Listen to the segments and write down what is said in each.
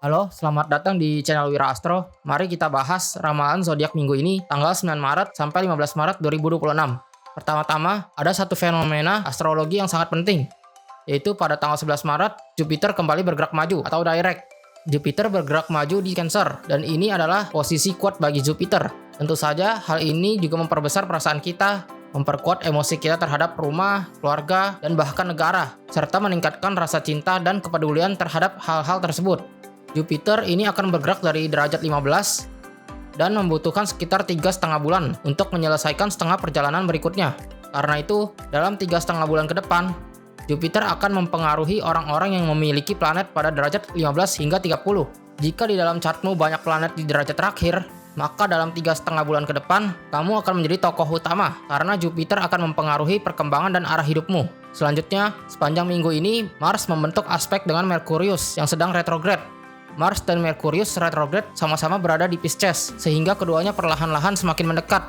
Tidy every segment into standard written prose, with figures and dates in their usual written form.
Halo, selamat datang di channel Wira Astro. Mari kita bahas ramalan zodiak minggu ini tanggal 9 Maret sampai 15 Maret 2026. Pertama-tama, ada satu fenomena astrologi yang sangat penting, yaitu pada tanggal 11 Maret, Jupiter kembali bergerak maju atau direct. Jupiter bergerak maju di Cancer, dan ini adalah posisi kuat bagi Jupiter. Tentu saja, hal ini juga memperbesar perasaan kita, memperkuat emosi kita terhadap rumah, keluarga, dan bahkan negara, serta meningkatkan rasa cinta dan kepedulian terhadap hal-hal tersebut. Jupiter ini akan bergerak dari derajat 15 dan membutuhkan sekitar 3,5 bulan untuk menyelesaikan setengah perjalanan berikutnya. Karena itu, dalam 3,5 bulan ke depan, Jupiter akan mempengaruhi orang-orang yang memiliki planet pada derajat 15 hingga 30. Jika di dalam chartmu banyak planet di derajat terakhir, maka dalam 3,5 bulan ke depan, kamu akan menjadi tokoh utama karena Jupiter akan mempengaruhi perkembangan dan arah hidupmu. Selanjutnya, sepanjang minggu ini, Mars membentuk aspek dengan Merkurius yang sedang retrograde. Mars dan Merkurius retrograde sama-sama berada di Pisces, sehingga keduanya perlahan-lahan semakin mendekat.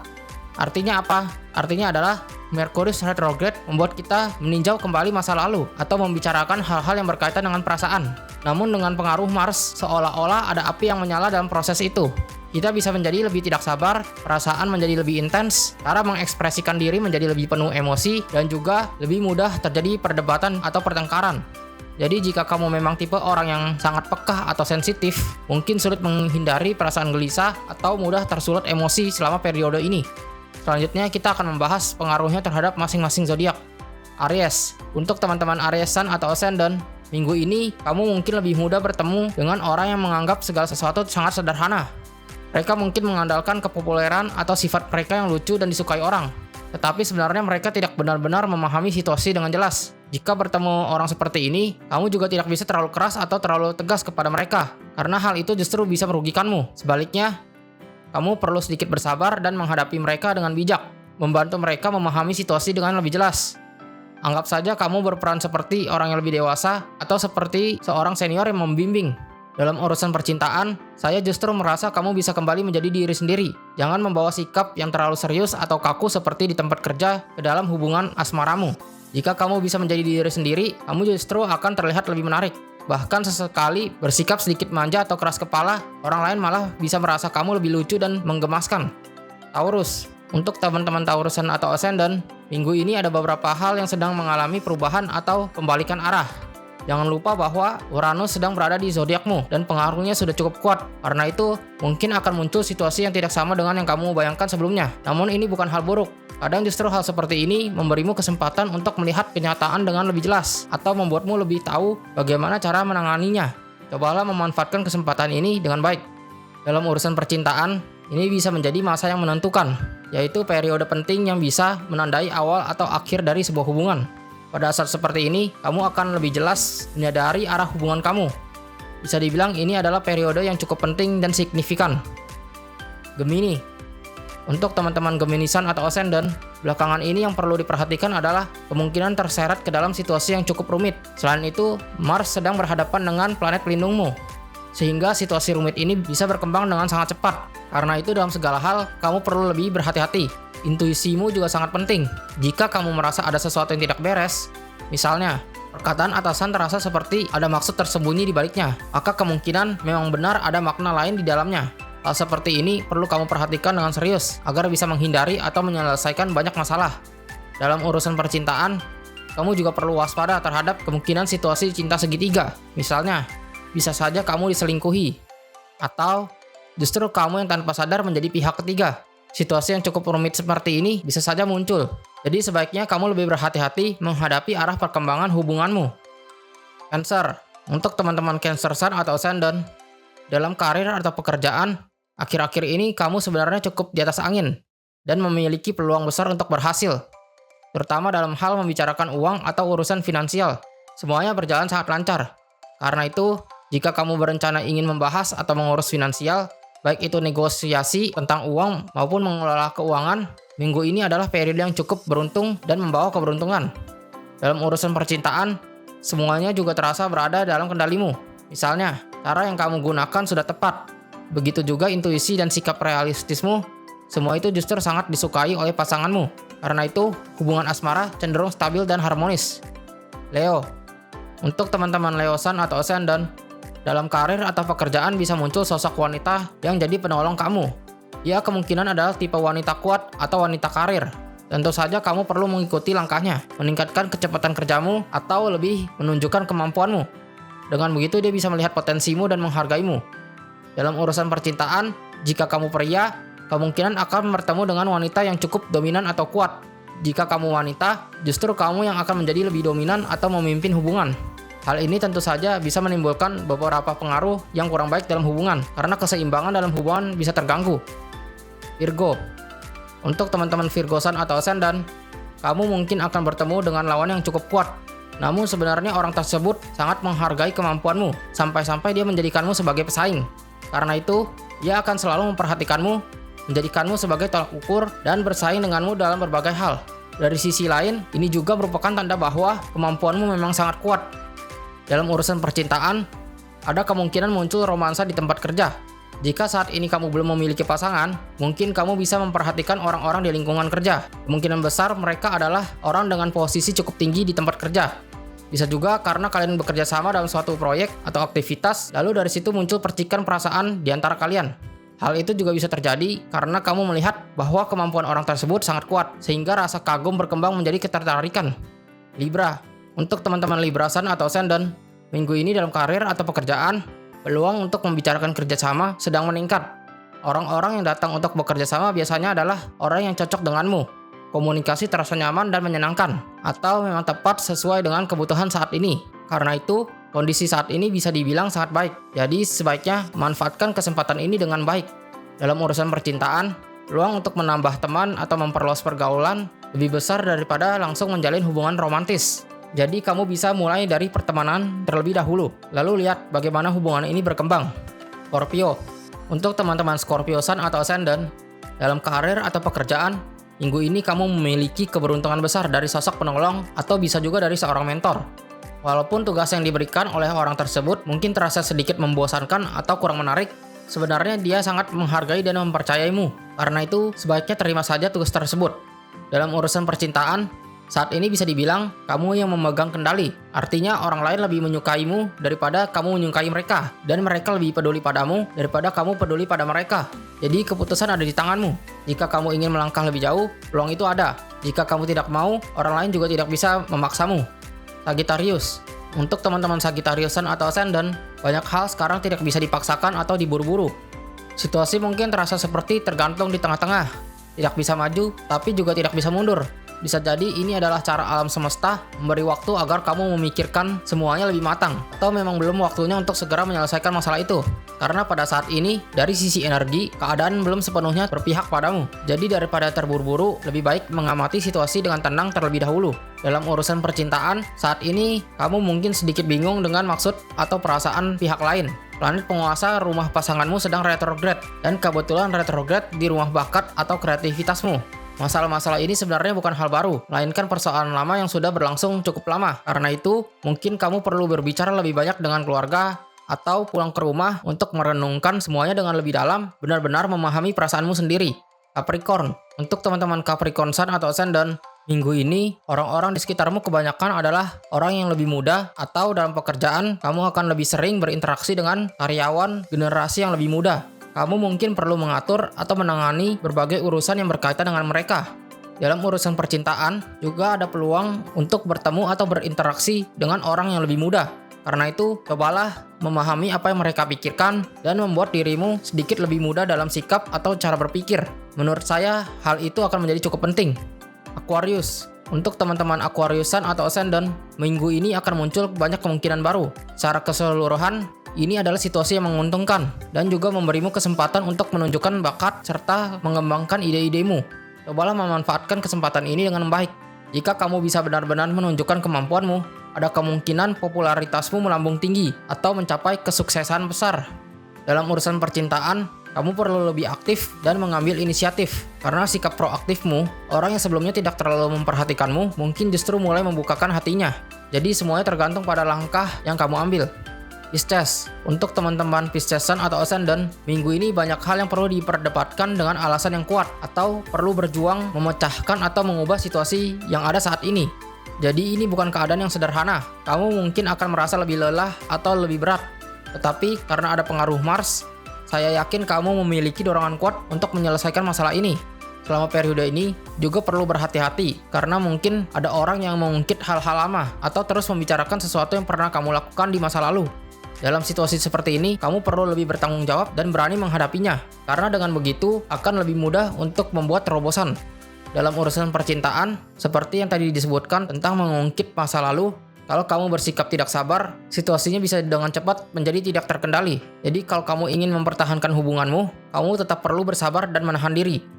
Artinya apa? Artinya adalah Merkurius retrograde membuat kita meninjau kembali masa lalu atau membicarakan hal-hal yang berkaitan dengan perasaan. Namun dengan pengaruh Mars, seolah-olah ada api yang menyala dalam proses itu. Kita bisa menjadi lebih tidak sabar, perasaan menjadi lebih intens, cara mengekspresikan diri menjadi lebih penuh emosi, dan juga lebih mudah terjadi perdebatan atau pertengkaran. Jadi jika kamu memang tipe orang yang sangat peka atau sensitif, mungkin sulit menghindari perasaan gelisah atau mudah tersulut emosi selama periode ini. Selanjutnya kita akan membahas pengaruhnya terhadap masing-masing zodiak. Aries, untuk teman-teman Aries Sun atau Ascendant, minggu ini kamu mungkin lebih mudah bertemu dengan orang yang menganggap segala sesuatu sangat sederhana. Mereka mungkin mengandalkan kepopuleran atau sifat mereka yang lucu dan disukai orang. Tetapi sebenarnya mereka tidak benar-benar memahami situasi dengan jelas. Jika bertemu orang seperti ini, kamu juga tidak bisa terlalu keras atau terlalu tegas kepada mereka, karena hal itu justru bisa merugikanmu. Sebaliknya, kamu perlu sedikit bersabar dan menghadapi mereka dengan bijak, membantu mereka memahami situasi dengan lebih jelas. Anggap saja kamu berperan seperti orang yang lebih dewasa atau seperti seorang senior yang membimbing. Dalam urusan percintaan, saya justru merasa kamu bisa kembali menjadi diri sendiri. Jangan membawa sikap yang terlalu serius atau kaku seperti di tempat kerja ke dalam hubungan asmaramu. Jika kamu bisa menjadi diri sendiri, kamu justru akan terlihat lebih menarik. Bahkan sesekali bersikap sedikit manja atau keras kepala, orang lain malah bisa merasa kamu lebih lucu dan menggemaskan. Taurus, untuk teman-teman Taurusan atau Ascendant, minggu ini ada beberapa hal yang sedang mengalami perubahan atau pembalikan arah. Jangan lupa bahwa Uranus sedang berada di zodiakmu dan pengaruhnya sudah cukup kuat. Karena itu, mungkin akan muncul situasi yang tidak sama dengan yang kamu bayangkan sebelumnya. Namun ini bukan hal buruk. Kadang justru hal seperti ini memberimu kesempatan untuk melihat kenyataan dengan lebih jelas atau membuatmu lebih tahu bagaimana cara menanganinya. Cobalah memanfaatkan kesempatan ini dengan baik. Dalam urusan percintaan, ini bisa menjadi masa yang menentukan, yaitu periode penting yang bisa menandai awal atau akhir dari sebuah hubungan. Pada saat seperti ini, kamu akan lebih jelas menyadari arah hubungan kamu. Bisa dibilang ini adalah periode yang cukup penting dan signifikan. Gemini, untuk teman-teman Geminisan atau Ascendant, belakangan ini yang perlu diperhatikan adalah kemungkinan terseret ke dalam situasi yang cukup rumit. Selain itu, Mars sedang berhadapan dengan planet pelindungmu, sehingga situasi rumit ini bisa berkembang dengan sangat cepat. Karena itu dalam segala hal, kamu perlu lebih berhati-hati. Intuisimu juga sangat penting. Jika kamu merasa ada sesuatu yang tidak beres, misalnya, perkataan atasan terasa seperti ada maksud tersembunyi di baliknya, maka kemungkinan memang benar ada makna lain di dalamnya. Hal seperti ini perlu kamu perhatikan dengan serius, agar bisa menghindari atau menyelesaikan banyak masalah. Dalam urusan percintaan, kamu juga perlu waspada terhadap kemungkinan situasi cinta segitiga. Misalnya, bisa saja kamu diselingkuhi, atau justru kamu yang tanpa sadar menjadi pihak ketiga. Situasi yang cukup rumit seperti ini bisa saja muncul. Jadi sebaiknya kamu lebih berhati-hati menghadapi arah perkembangan hubunganmu. Cancer, untuk teman-teman Cancer Sun atau Ascendant, dalam karir atau pekerjaan, akhir-akhir ini kamu sebenarnya cukup di atas angin dan memiliki peluang besar untuk berhasil, terutama dalam hal membicarakan uang atau urusan finansial. Semuanya berjalan sangat lancar. Karena itu, jika kamu berencana ingin membahas atau mengurus finansial, baik itu negosiasi tentang uang maupun mengelola keuangan, minggu ini adalah periode yang cukup beruntung dan membawa keberuntungan. Dalam urusan percintaan, semuanya juga terasa berada dalam kendalimu. Misalnya, cara yang kamu gunakan sudah tepat. Begitu juga intuisi dan sikap realistismu, semua itu justru sangat disukai oleh pasanganmu. Karena itu, hubungan asmara cenderung stabil dan harmonis. Leo, untuk teman-teman Leo Sun atau Ascendant, Dalam karir atau pekerjaan bisa muncul sosok wanita yang jadi penolong kamu. Ia kemungkinan adalah tipe wanita kuat atau wanita karir. Tentu saja kamu perlu mengikuti langkahnya, meningkatkan kecepatan kerjamu atau lebih menunjukkan kemampuanmu. Dengan begitu dia bisa melihat potensimu dan menghargaimu. Dalam urusan percintaan, jika kamu pria, kemungkinan akan bertemu dengan wanita yang cukup dominan atau kuat. Jika kamu wanita, justru kamu yang akan menjadi lebih dominan atau memimpin hubungan. Hal ini tentu saja bisa menimbulkan beberapa pengaruh yang kurang baik dalam hubungan, karena keseimbangan dalam hubungan bisa terganggu. Virgo. Untuk teman-teman Virgo Sun atau Ascendant, kamu mungkin akan bertemu dengan lawan yang cukup kuat. Namun sebenarnya orang tersebut sangat menghargai kemampuanmu, sampai-sampai dia menjadikanmu sebagai pesaing. Karena itu, dia akan selalu memperhatikanmu, menjadikanmu sebagai tolak ukur, dan bersaing denganmu dalam berbagai hal. Dari sisi lain, ini juga merupakan tanda bahwa kemampuanmu memang sangat kuat. Dalam urusan percintaan, ada kemungkinan muncul romansa di tempat kerja. Jika saat ini kamu belum memiliki pasangan, mungkin kamu bisa memperhatikan orang-orang di lingkungan kerja. Kemungkinan besar mereka adalah orang dengan posisi cukup tinggi di tempat kerja. Bisa juga karena kalian bekerja sama dalam suatu proyek atau aktivitas, lalu dari situ muncul percikan perasaan di antara kalian. Hal itu juga bisa terjadi karena kamu melihat bahwa kemampuan orang tersebut sangat kuat, sehingga rasa kagum berkembang menjadi ketertarikan. Libra. Untuk teman-teman Libra Sun atau Ascendant, minggu ini dalam karir atau pekerjaan, peluang untuk membicarakan kerjasama sedang meningkat. Orang-orang yang datang untuk bekerja sama biasanya adalah orang yang cocok denganmu. Komunikasi terasa nyaman dan menyenangkan, atau memang tepat sesuai dengan kebutuhan saat ini. Karena itu, kondisi saat ini bisa dibilang sangat baik. Jadi sebaiknya manfaatkan kesempatan ini dengan baik. Dalam urusan percintaan, peluang untuk menambah teman atau memperluas pergaulan lebih besar daripada langsung menjalin hubungan romantis. Jadi kamu bisa mulai dari pertemanan terlebih dahulu, lalu lihat bagaimana hubungan ini berkembang. Scorpio. Untuk teman-teman Scorpio Sun atau Ascendant, dalam karir atau pekerjaan, minggu ini kamu memiliki keberuntungan besar dari sosok penolong atau bisa juga dari seorang mentor. Walaupun tugas yang diberikan oleh orang tersebut mungkin terasa sedikit membosankan atau kurang menarik, sebenarnya dia sangat menghargai dan mempercayaimu. Karena itu, sebaiknya terima saja tugas tersebut. Dalam urusan percintaan, saat ini bisa dibilang kamu yang memegang kendali. Artinya orang lain lebih menyukaimu daripada kamu menyukai mereka. Dan mereka lebih peduli padamu daripada kamu peduli pada mereka. Jadi keputusan ada di tanganmu. Jika kamu ingin melangkah lebih jauh, peluang itu ada. Jika kamu tidak mau, orang lain juga tidak bisa memaksamu. Sagittarius. Untuk teman-teman Sagittarius Sun atau Ascendant, banyak hal sekarang tidak bisa dipaksakan atau diburu-buru. Situasi mungkin terasa seperti tergantung di tengah-tengah. Tidak bisa maju, tapi juga tidak bisa mundur. Bisa jadi ini adalah cara alam semesta memberi waktu agar kamu memikirkan semuanya lebih matang, atau memang belum waktunya untuk segera menyelesaikan masalah itu. Karena pada saat ini, dari sisi energi, keadaan belum sepenuhnya berpihak padamu. Jadi daripada terburu-buru, lebih baik mengamati situasi dengan tenang terlebih dahulu. Dalam urusan percintaan, saat ini kamu mungkin sedikit bingung dengan maksud atau perasaan pihak lain. Planet penguasa rumah pasanganmu sedang retrograde, dan kebetulan retrograde di rumah bakat atau kreativitasmu. Masalah-masalah ini sebenarnya bukan hal baru, melainkan persoalan lama yang sudah berlangsung cukup lama. Karena itu, mungkin kamu perlu berbicara lebih banyak dengan keluarga atau pulang ke rumah untuk merenungkan semuanya dengan lebih dalam, benar-benar memahami perasaanmu sendiri. Capricorn. Untuk teman-teman Capricorn Sun atau Ascendant, minggu ini orang-orang di sekitarmu kebanyakan adalah orang yang lebih muda, atau dalam pekerjaan kamu akan lebih sering berinteraksi dengan karyawan generasi yang lebih muda. Kamu mungkin perlu mengatur atau menangani berbagai urusan yang berkaitan dengan mereka. Dalam urusan percintaan, juga ada peluang untuk bertemu atau berinteraksi dengan orang yang lebih muda. Karena itu, cobalah memahami apa yang mereka pikirkan dan membuat dirimu sedikit lebih mudah dalam sikap atau cara berpikir. Menurut saya, hal itu akan menjadi cukup penting. Aquarius. Untuk teman-teman Aquarius Sun atau Ascendant, minggu ini akan muncul banyak kemungkinan baru. Secara keseluruhan, ini adalah situasi yang menguntungkan dan juga memberimu kesempatan untuk menunjukkan bakat serta mengembangkan ide-idemu. Cobalah memanfaatkan kesempatan ini dengan baik. Jika kamu bisa benar-benar menunjukkan kemampuanmu, ada kemungkinan popularitasmu melambung tinggi atau mencapai kesuksesan besar. Dalam urusan percintaan, kamu perlu lebih aktif dan mengambil inisiatif. Karena sikap proaktifmu, orang yang sebelumnya tidak terlalu memperhatikanmu mungkin justru mulai membukakan hatinya. Jadi semuanya tergantung pada langkah yang kamu ambil. Pisces. Untuk teman-teman Pisces Sun atau Ascendant, minggu ini banyak hal yang perlu diperdebatkan dengan alasan yang kuat atau perlu berjuang memecahkan atau mengubah situasi yang ada saat ini. Jadi ini bukan keadaan yang sederhana. Kamu mungkin akan merasa lebih lelah atau lebih berat. Tetapi karena ada pengaruh Mars, saya yakin kamu memiliki dorongan kuat untuk menyelesaikan masalah ini. Selama periode ini juga perlu berhati-hati karena mungkin ada orang yang mengungkit hal-hal lama atau terus membicarakan sesuatu yang pernah kamu lakukan di masa lalu. Dalam situasi seperti ini, kamu perlu lebih bertanggung jawab dan berani menghadapinya, karena dengan begitu akan lebih mudah untuk membuat terobosan. Dalam urusan percintaan, seperti yang tadi disebutkan tentang mengungkit masa lalu, kalau kamu bersikap tidak sabar, situasinya bisa dengan cepat menjadi tidak terkendali. Jadi kalau kamu ingin mempertahankan hubunganmu, kamu tetap perlu bersabar dan menahan diri.